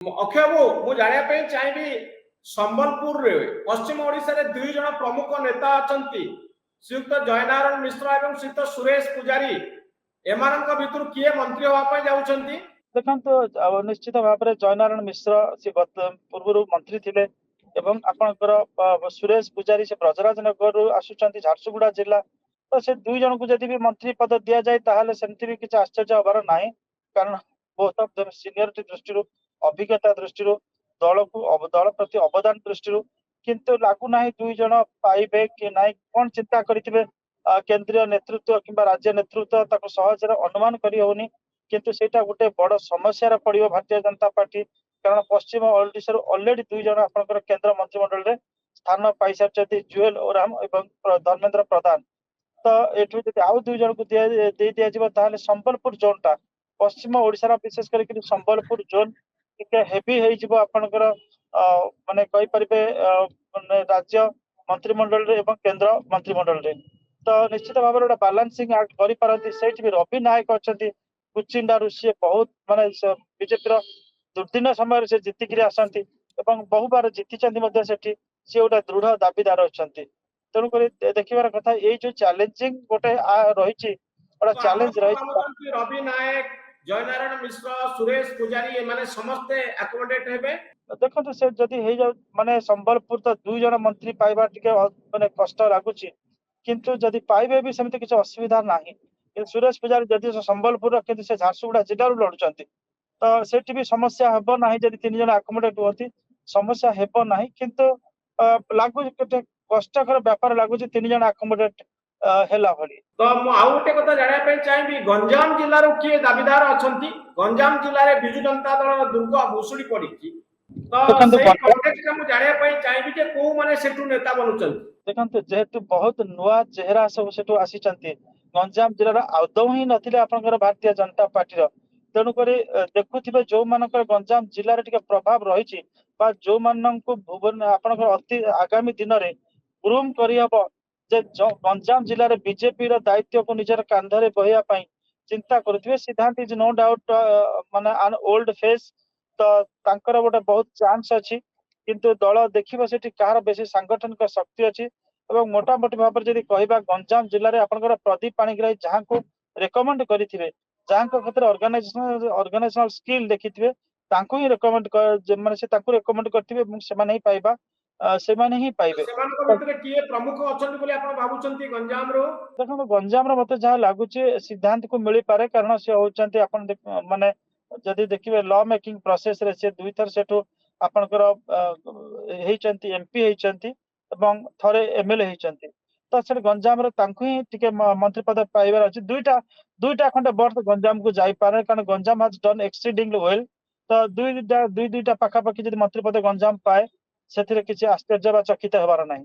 अक्षय बाबू मु जानिया चाहिए संबलपुर रे पश्चिम ओडिशा रे दुई जन प्रमुख नेता अछंती श्रीयुक्त जयनारायण मिश्र एवं श्रीयुक्त सुरेश पुजारी एमानक भितर किए मंत्री होवा पय जाउछंती। देखो निश्चित भाव में जयनारायण मिश्र से पूर्व मंत्री थिले एवं आपणकर सुरेश पुजारी से ब्रजराज नगर आसुचंती झारसुगुड़ा जिला तो से दुई जन को जदि भी मंत्री पद दिया जाए ताहले सेमती भी किछ आश्चर्य हबार नाही कारण बोथ ऑफ देम सीनियरिटी दृष्टि अभिज्ञता दृष्टि दल को दल प्रति अवदान दृष्टि किंतु लागू नाही दुई जन पाइबे कि नाही कोन चिंता करिथिबे केंद्रीय नेतृत्व किंबा राज्य नेतृत्व ताको सहज अनुमान करी होनी किंतु सेटा गोटे बड़ समस्या पड़ो भारतीय जनता पार्टी कारण पश्चिम ओडिशा ऑलरेडी दुई जन आपनकर केंद्र मंत्रिमंडल रे स्थान पाई सारछथि जुएल ओराम एवं धर्मेंद्र प्रधान तो एठु जदि आउ दुई जन को दे दिया जिवो ताहले संबलपुर जोन टा पश्चिम ओडिशा विशेष करके संबलपुर जोन टिके हेवी हेई जिवो आपनकर माने कहि परिबे राज्य मंत्रिमंडल रे एवं केंद्र मंत्रिमंडल रे तो निश्चित भाव में बैलेंसिंग एक्ट करि पारंती सेठी भी रवि नायक अछंती कुचिंडारू सी बहुत माने बीजेपी दुर्दिन समय से जीतिकी आसती बहु बार जीति सेठी सी गोटे दृढ़ दाबीदार अच्छा तेणुक देखिबार कथा ये जो चैलेंजिंग गोटे रही चैलेंज रही रवि नायक जयनारायण मिश्र सुरेश पुजारी ए माने समस्ते अकोमोडेट हेबे। देखो से जदि हे जाउ माने संबलपुर तो दुई जन मंत्री पाइबा टिके माने कष्ट लागुची किंतु जदि पाइबे भी सेमती किछ असुविधा नाही सुरेश पुजारी जदि संबलपुर किंतु से झारसुगुड़ा जिल्ला लड़ुचंती तो सेठी भी समस्या हेबो नाही जदि तीन जन अकोमोडेट होती समस्या हेबो नाही किंतु लागु केते कष्टकर व्यापार लागुची तीन जन अकोमोडेट हेला भली। तो मु आउ गोटे कथा जानिया पे चाहिबी गंजाम जिल्ला रो किए दाबीदार अछंती गंजाम जिल्ला रे बिजु जनता दल दुर्ग भुसुड़ी पड़ीची तो सेही कॉन्टेक्स्ट मु जानिया पे चाहिबी जे को माने सेठु नेता बनुचंती। देखंतु जेहेतु बहुत नुआ चेहरा सब सेठु आसीचंती गंजाम जिल्ला रो आदौ ही नथिले आपनकर भारतीय जनता पार्टी रो तेणु करी देखुथिबे जो मानकर गंजाम जिल्ला रे टिके प्रभाव रहिची बा जो माननको भुवन आपनकर अति आगामी दिन रे ग्रूम करी हबो जे गंजाम जिल्ला रे बीजेपी रो दायित्व को निजर कांधरे बहिया पई चिंता करथिबे सिद्धांत इज नो डाउट माने an ओल्ड फेस तो तांकर गोटे बहुत चांस अछि किंतु दल देखिबो सेठी कार बेसी सांगठनिक शक्ति अछि एवं मोटामोटी भाव में जदि कहबा गंजाम जिल्ला रे आपनकर प्रदीप पाणिग्राही जहां को रेकमेंड करिथिबे जहां को क्षेत्र ऑर्गेनाइजेशनल स्किल देखिथिबे तांको ही रेकमेंड माने से तांको रेकमेंड करथिबे से माने ही पाइबा से माने ही पाइबे सेमानक भितरे किए प्रमुख अछंती बोली आपण भाबुचंती गंजाम रो। देखो गंजाम रो मते जहां लागुची सिद्धांत को मिली पारे कारण से होचंती आपण माने जदि देखिबे लॉ मेकिंग प्रोसेस रे से दुई थर सेठो आपनकर हेचंती एमपी हेचंती एवं थरे एमएलए हेचंती तो से गंजाम रो तांको ही टिके मंत्री पद पाइबार अछि दुईटा खंडे वर्ष गंजाम को जाई पारे कारण Ganjam has done exceedingly well तो दुईटा पाखा पाखी जदि मंत्री पद गंजाम पाए सेथिरे किछि आश्चर्य बा चकित हेबार नाही।